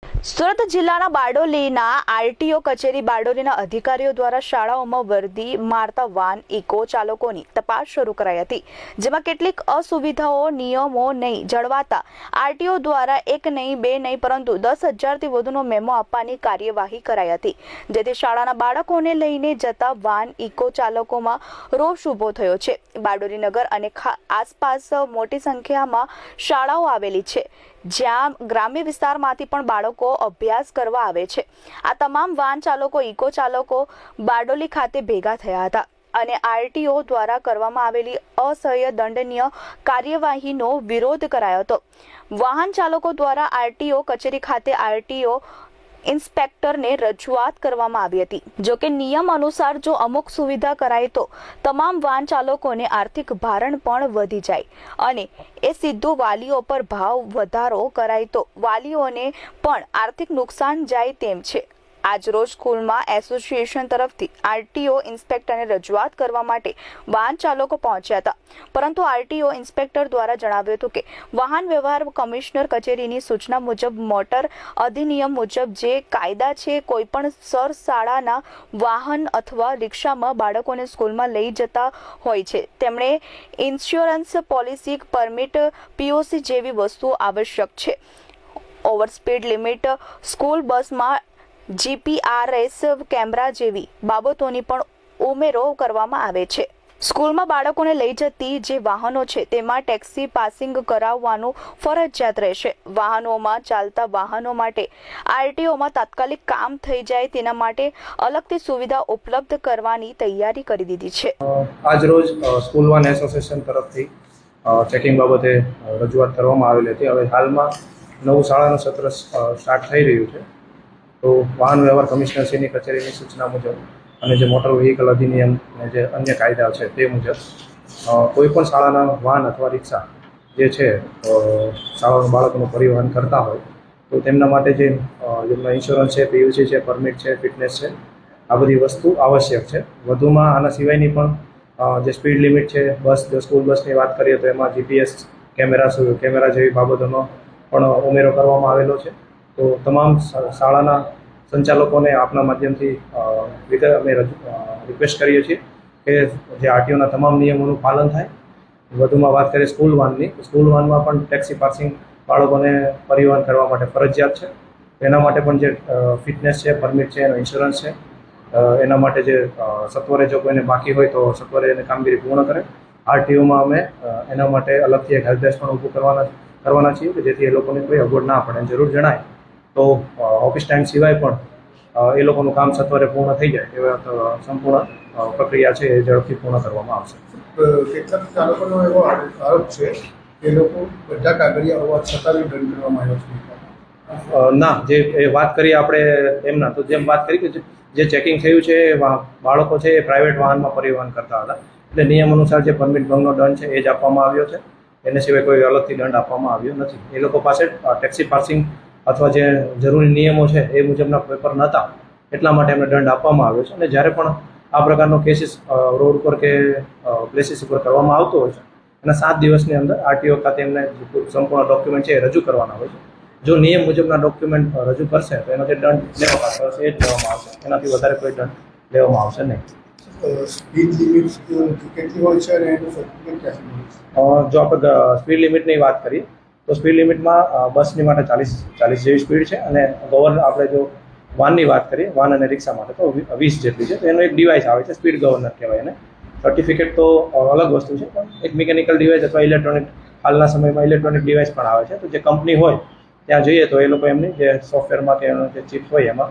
સુરત જિલ્લાના બારડોલીના આરટીઓ કચેરી બારડોલીના અધિકારીઓ દ્વારા શાળાઓમાં વર્દી મારતા વાન ઇકો ચાલકોની તપાસ શરૂ કરાઈ હતી, જેમાં કેટલીક અસુવિધાઓ નિયમો નહીં જળવાતા આરટીઓ દ્વારા એક નહીં બે નહીં પરંતુ 10,000થી વધુનો મેમો આપવાની કાર્યવાહી કરાઈ હતી, જેથી શાળાના બાળકોને લઈને જતા વાન ઇકો ચાલકોમાં રોષ ઊભો થયો છે। બારડોલી નગર અને આસપાસ મોટી સંખ્યામાં શાળાઓ આવેલી છે, જ્યાં ગ્રામ્ય વિસ્તારમાંથી પણ બાળકો અભ્યાસ કરવા આવે છે। આ તમામ વાહન ચાલકો ઇકો ચાલકો બારડોલી ખાતે ભેગા થયા હતા અને આરટીઓ દ્વારા કરવામાં આવેલી અસહ્ય દંડનીય કાર્યવાહીનો વિરોધ કરાયો હતો। વાહન ચાલકો દ્વારા આરટીઓ કચેરી ખાતે આરટીઓ ઇન્સ્પેક્ટરને રજૂઆત કરવામાં આવી હતી। જો કે નિયમ અનુસાર જો અમુક સુવિધા કરાય તો તમામ વાહન ચાલકોને આર્થિક ભારણ પણ વધી જાય અને એ સીધું વાલીઓ પર ભાવ વધારો કરાય તો વાલીઓને પણ આર્થિક નુકસાન જાય તેમ છે। આજરોજ સ્કૂલમાં એસોસિએશન તરફથી આરટીઓ ઇન્સ્પેક્ટરને રજૂઆત કરવા માટે વાહન ચાલકો પહોંચ્યા હતા, પરંતુ આરટીઓ ઇન્સ્પેક્ટર દ્વારા જણાવ્યું હતું કે વાહન વ્યવહાર કમિશનર કચેરીની સૂચના મુજબ મોટર અધિનિયમ મુજબ જે કાયદા છે, કોઈપણ સર શાળાના વાહન અથવા રિક્ષામાં બાળકોને સ્કૂલમાં લઈ જતા હોય છે તેમણે ઇન્સ્યોરન્સ પોલિસી, પરમિટ, પીઓસી જેવી વસ્તુઓ આવશ્યક છે। ઓવર સ્પીડ લિમિટ, સ્કૂલ બસમાં જીપીઆરએસ કેમેરા જેવી બાબતોની પણ ઉમેરો કરવામાં આવે છે। સ્કૂલમાં બાળકોને લઈ જતી જે વાહનો છે તેમાં ટેક્સી પાસિંગ કરાવવાનું ફરજિયાત રહેશે। વાહનોમાં ચાલતા વાહનો માટે આરટીઓમાં તાત્કાલિક કામ થઈ જાય તેના માટે અલગથી સુવિધા ઉપલબ્ધ કરવાની તૈયારી કરી દીધી છે। આજરોજ સ્કૂલ વાન એસોસિએશન તરફથી ચેકિંગ બાબતે રજૂઆત કરવામાં આવેલી હતી। હવે હાલમાં નવું શાળાનું સત્ર સ્ટાર્ટ થઈ રહ્યું છે, તો વાહન વ્યવહાર કમિશનરશ્રીની કચેરીની સૂચના મુજબ અને જે મોટર વ્હીકલ અધિનિયમ અને જે અન્ય કાયદા છે તે મુજબ કોઈપણ શાળાના વાહન અથવા રિક્ષા જે છે શાળાના બાળકોનું પરિવહન કરતા હોય તો તેમના માટે જેમના ઇન્સ્યોરન્સ છે, પીયુસી છે, પરમિટ છે, ફિટનેસ છે, આ બધી વસ્તુ આવશ્યક છે। વધુમાં આના સિવાયની પણ જે સ્પીડ લિમિટ છે, સ્કૂલ બસની વાત કરીએ તો એમાં જીપીએસ કેમેરા જેવી બાબતોનો પણ ઉમેરો કરવામાં આવેલો છે। તો તમામ શાળાના સંચાલકોને આપના માધ્યમથી અમે રિક્વેસ્ટ કરીએ છીએ કે જે આરટીઓના તમામ નિયમોનું પાલન થાય। વધુમાં વાત કરીએ સ્કૂલ વાનની, સ્કૂલ વાનમાં પણ ટેક્સી પાસિંગ બાળકોને પરિવહન કરવા માટે ફરજિયાત છે। એના માટે પણ જે ફિટનેસ છે, પરમિટ છે, એનો ઇન્સ્યોરન્સ છે, એના માટે જે સત્વરે જો કોઈને બાકી હોય તો સત્વરે એને કામગીરી પૂર્ણ કરે। આરટીઓમાં અમે એના માટે અલગથી એક હેલ્પ ડેસ્ક પણ ઊભું કરવાના છીએ કે જેથી એ લોકોને કોઈ અગવડ ના પડે। જરૂર જણાય તો ઓફિસ ટાઈમ સિવાય પણ એ લોકોનું કામ સત્વરે પૂર્ણ થઈ જાય એવા સંપૂર્ણ પ્રક્રિયા છે એ ઝડપથી પૂર્ણ કરવામાં આવશે। કેટલાક ચાલકોનો એવો આરોપ છે કે લોકો બધા કાગળિયા હોવા છતાં બી દંડ કરવામાં આવ્યો છે। ના, જે એ વાત કરીએ આપણે એમના, તો જેમ વાત કરી કે જે ચેકિંગ થયું છે બાળકો છે એ પ્રાઇવેટ વાહનમાં પરિવહન કરતા હતા, એટલે નિયમ અનુસાર જે પરમિટ ભંગનો દંડ છે એ જ આપવામાં આવ્યો છે। એને સિવાય કોઈ અલગથી દંડ આપવામાં આવ્યો નથી। એ લોકો પાસે ટેક્સી પાર્સિંગ અથવા જે જરૂરી નિયમો છે એ મુજબના પેપર નહોતા, એટલા માટે એમને દંડ આપવામાં આવ્યો છે। અને જ્યારે પણ આ પ્રકારનો કેસીસ રોડ ઉપર કે પ્લેસીસ ઉપર કરવામાં આવતો હોય છે અને 7 દિવસની અંદર આરટીઓ ખાતે એમને સંપૂર્ણ ડોક્યુમેન્ટ છે એ રજૂ કરવાના હોય છે। જો નિયમ મુજબના ડોક્યુમેન્ટ રજૂ કરશે તો એનો જે દંડ લેવામાં આવશે એ જ લેવામાં આવશે, એનાથી વધારે કોઈ દંડ લેવામાં આવશે નહીં। સ્પીડ લિમિટ કેટલી હોય છે અને એનું સર્ટિફિકેટ ક્યાંથી? જો આપણે સ્પીડ લિમિટની વાત કરીએ તો સ્પીડ લિમિટમાં બસની માટે 40 જેવી સ્પીડ છે અને આપણે જો વાનની વાત કરીએ, વાન અને રિક્ષા માટે તો 20 જેટલી છે। તો એનો એક ડિવાઇસ આવે છે, સ્પીડ ગવર્નર કહેવાય એને। સર્ટિફિકેટ તો અલગ વસ્તુ છે, પણ એક મિકેનિકલ ડિવાઇસ અથવા ઇલેક્ટ્રોનિક, હાલના સમયમાં ઇલેક્ટ્રોનિક ડિવાઇસ પણ આવે છે। તો જે કંપની હોય ત્યાં જઈએ તો એ લોકો એમની જે સોફ્ટવેરમાં કે એનો જે ચિપ હોય એમાં